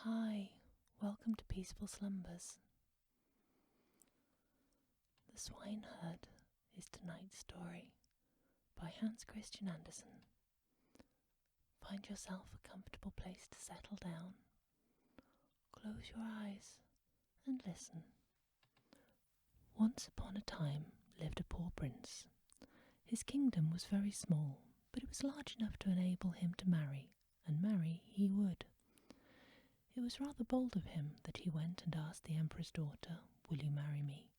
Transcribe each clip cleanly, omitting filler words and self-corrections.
Hi, welcome to Peaceful Slumbers. The Swineherd is tonight's story by Hans Christian Andersen. Find yourself a comfortable place to settle down. Close your eyes and listen. Once upon a time lived a poor prince. His kingdom was very small, but it was large enough to enable him to marry, and marry he would. It was rather bold of him that he went and asked the emperor's daughter, "Will you marry me?"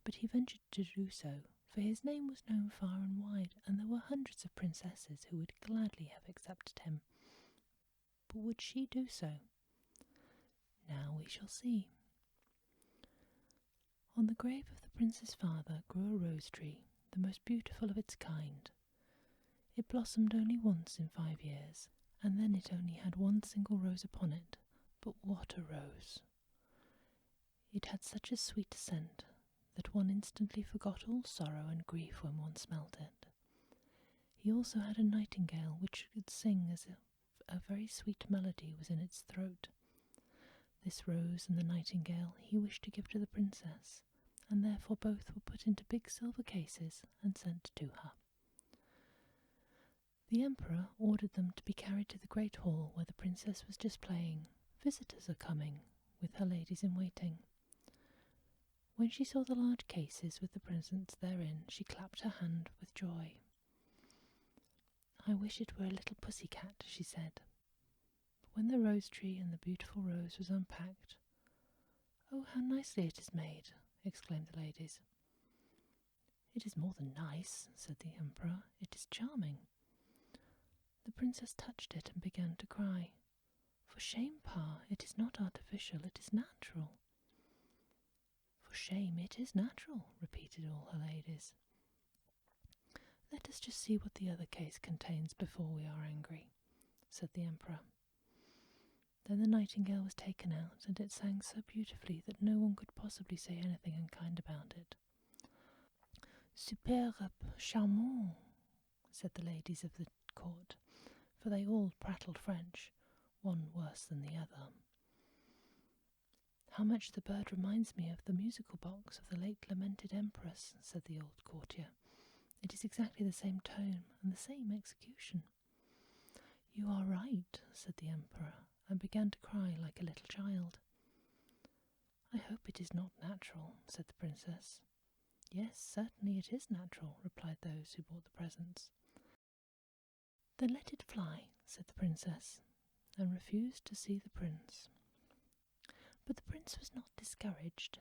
But he ventured to do so, for his name was known far and wide, and there were hundreds of princesses who would gladly have accepted him. But would she do so? Now we shall see. On the grave of the prince's father grew a rose tree, the most beautiful of its kind. It blossomed only once in 5 years, and then it only had one single rose upon it. But what a rose! It had such a sweet scent that one instantly forgot all sorrow and grief when one smelt it. He also had a nightingale which could sing as if a very sweet melody was in its throat. This rose and the nightingale he wished to give to the princess, and therefore both were put into big silver cases and sent to her. The emperor ordered them to be carried to the great hall where the princess was just playing. "Visitors are coming," with her ladies-in-waiting. When she saw the large cases with the presents therein, she clapped her hand with joy. "I wish it were a little pussy cat," she said. But when the rose tree and the beautiful rose was unpacked, "Oh, how nicely it is made!" exclaimed the ladies. "It is more than nice," said the emperor. "It is charming." The princess touched it and began to cry. "For shame, Pa, it is not artificial, it is natural." "For shame, it is natural," repeated all her ladies. "Let us just see what the other case contains before we are angry," said the emperor. Then the nightingale was taken out, and it sang so beautifully that no one could possibly say anything unkind about it. "Superbe, charmant," said the ladies of the court, for they all prattled French, one worse than the other. "How much the bird reminds me of the musical box of the late lamented empress," said the old courtier. "It is exactly the same tone and the same execution." "You are right," said the emperor, and began to cry like a little child. "I hope it is not natural," said the princess. "Yes, certainly it is natural," replied those who brought the presents. "Then let it fly," said the princess, and refused to see the prince. But the prince was not discouraged.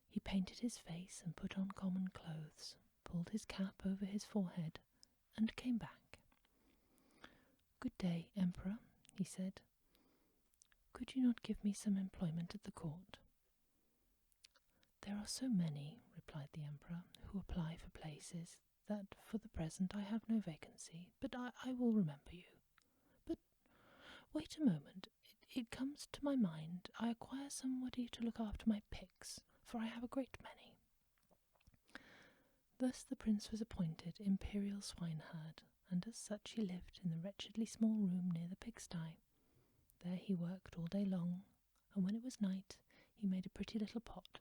He painted his face and put on common clothes, pulled his cap over his forehead, and came back. "Good day, Emperor," he said. "Could you not give me some employment at the court?" "There are so many," replied the emperor, "who apply for places, that for the present I have no vacancy, but I will remember you. But wait a moment, it comes to my mind I acquire somebody to look after my pigs, for I have a great many." Thus the prince was appointed imperial swineherd, and as such he lived in the wretchedly small room near the pigsty. There he worked all day long, and when it was night he made a pretty little pot.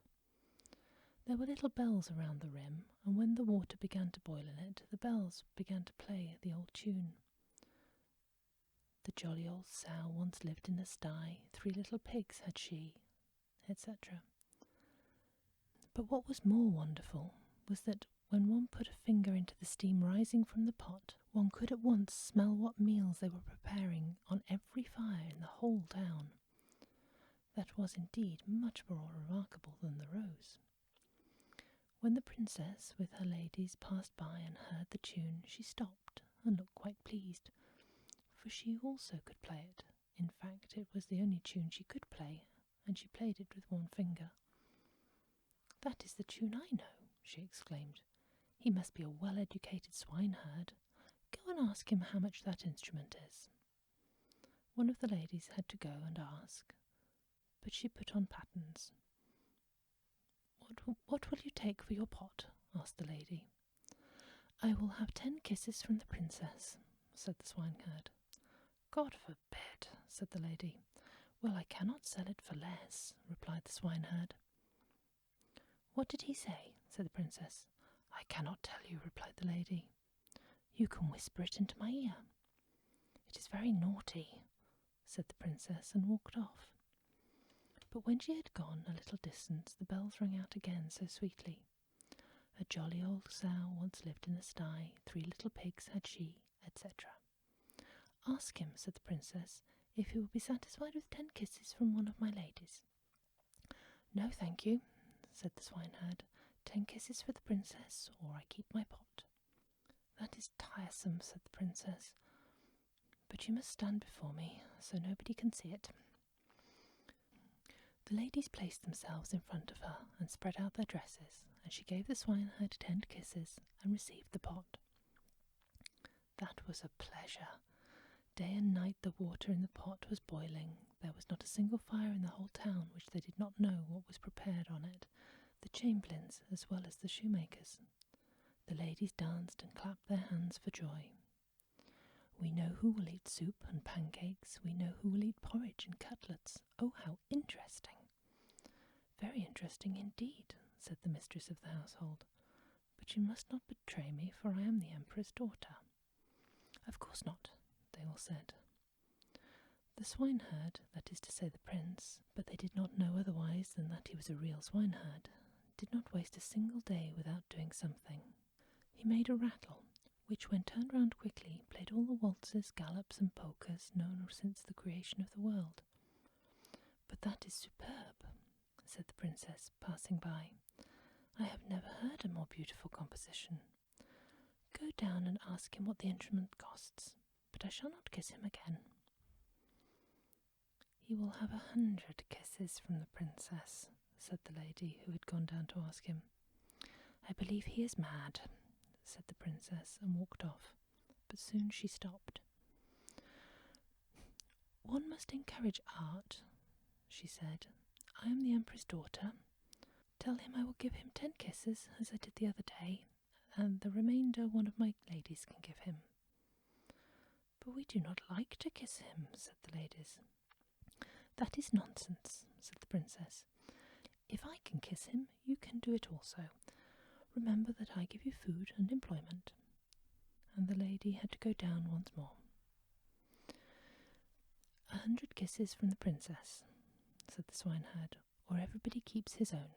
There were little bells around the rim, and when the water began to boil in it, the bells began to play the old tune. "The jolly old sow once lived in a sty, 3 little pigs had she," etc. But what was more wonderful was that when one put a finger into the steam rising from the pot, one could at once smell what meals they were preparing on every fire in the whole town. That was indeed much more remarkable than the rose. When the princess with her ladies passed by and heard the tune, she stopped and looked quite pleased, for she also could play it. In fact, it was the only tune she could play, and she played it with one finger. "That is the tune I know," she exclaimed. "He must be a well-educated swineherd. Go and ask him how much that instrument is." One of the ladies had to go and ask, but she put on pattens. What will you take for your pot?" asked the lady. "I will have 10 kisses from the princess," said the swineherd. "God forbid," said the lady. "Well, I cannot sell it for less," replied the swineherd. "What did he say?" said the princess. "I cannot tell you," replied the lady. "You can whisper it into my ear." "It is very naughty," said the princess, and walked off. But when she had gone a little distance, the bells rang out again so sweetly. "A jolly old sow once lived in a sty, 3 little pigs had she," etc. "Ask him," said the princess, "if he will be satisfied with 10 kisses from one of my ladies." "No, thank you," said the swineherd. 10 kisses for the princess, or I keep my pot." "That is tiresome," said the princess, "but you must stand before me, so nobody can see it." The ladies placed themselves in front of her and spread out their dresses, and she gave the swineherd 10 kisses and received the pot. That was a pleasure. Day and night the water in the pot was boiling. There was not a single fire in the whole town which they did not know what was prepared on it, the chamberlains as well as the shoemakers. The ladies danced and clapped their hands for joy. "We know who will eat soup and pancakes. We know who will eat porridge and cutlets. Oh, how interesting!" "Very interesting indeed," said the mistress of the household. "But you must not betray me, for I am the emperor's daughter." "Of course not," they all said. The swineherd, that is to say the prince, but they did not know otherwise than that he was a real swineherd, did not waste a single day without doing something. He made a rattle, which, when turned round quickly, played all the waltzes, galops, and polkas known since the creation of the world. "But that is superb," said the princess, passing by. "I have never heard a more beautiful composition. Go down and ask him what the instrument costs, but I shall not kiss him again." "He will have 100 kisses from the princess," said the lady who had gone down to ask him. "I believe he is mad," said the princess, and walked off, but soon she stopped. "One must encourage art," she said. "I am the emperor's daughter. Tell him I will give him 10 kisses, as I did the other day, and the remainder one of my ladies can give him." "But we do not like to kiss him," said the ladies. "That is nonsense," said the princess. "If I can kiss him, you can do it also. Remember that I give you food and employment." And the lady had to go down once more. 100 kisses from the princess," said the swineherd, "or everybody keeps his own."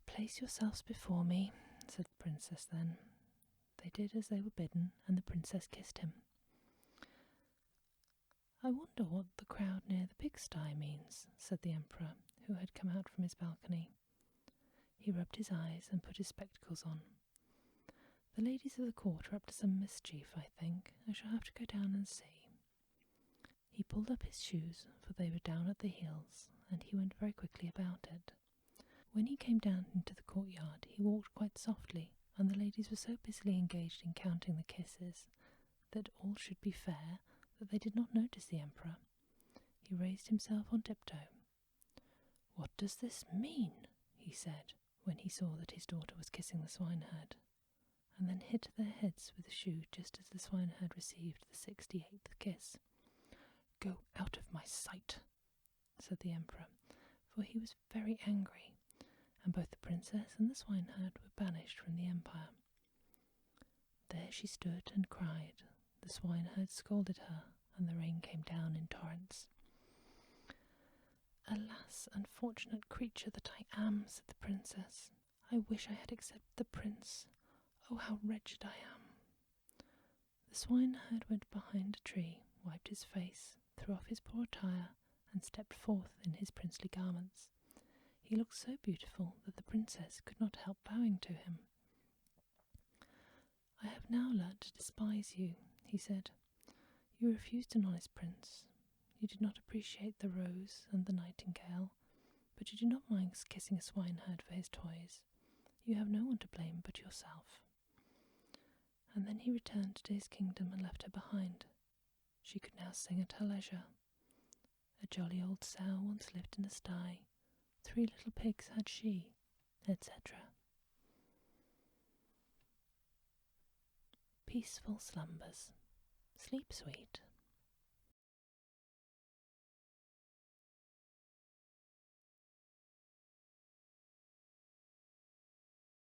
"Place yourselves before me," said the princess then. They did as they were bidden, and the princess kissed him. "I wonder what the crowd near the pigsty means," said the emperor, who had come out from his balcony. He rubbed his eyes and put his spectacles on. "The ladies of the court are up to some mischief, I think. I shall have to go down and see." He pulled up his shoes, for they were down at the heels, and he went very quickly about it. When he came down into the courtyard, he walked quite softly, and the ladies were so busily engaged in counting the kisses that all should be fair that they did not notice the emperor. He raised himself on tiptoe. "What does this mean?" he said, when he saw that his daughter was kissing the swineherd, and then hit their heads with the shoe just as the swineherd received the 68th kiss. "Go out of my sight," said the emperor, for he was very angry, and both the princess and the swineherd were banished from the empire. There she stood and cried. The swineherd scolded her, and the rain came down in torrents. "Alas, unfortunate creature that I am," said the princess. "I wish I had accepted the prince. Oh, how wretched I am." The swineherd went behind a tree, wiped his face, threw off his poor attire, and stepped forth in his princely garments. He looked so beautiful that the princess could not help bowing to him. "I have now learnt to despise you," he said. "You refused an honest prince. You did not appreciate the rose and the nightingale, but you did not mind kissing a swineherd for his toys. You have no one to blame but yourself." And then he returned to his kingdom and left her behind. She could now sing at her leisure. "A jolly old sow once lived in a sty, 3 little pigs had she," etc. Peaceful slumbers. Sleep sweet.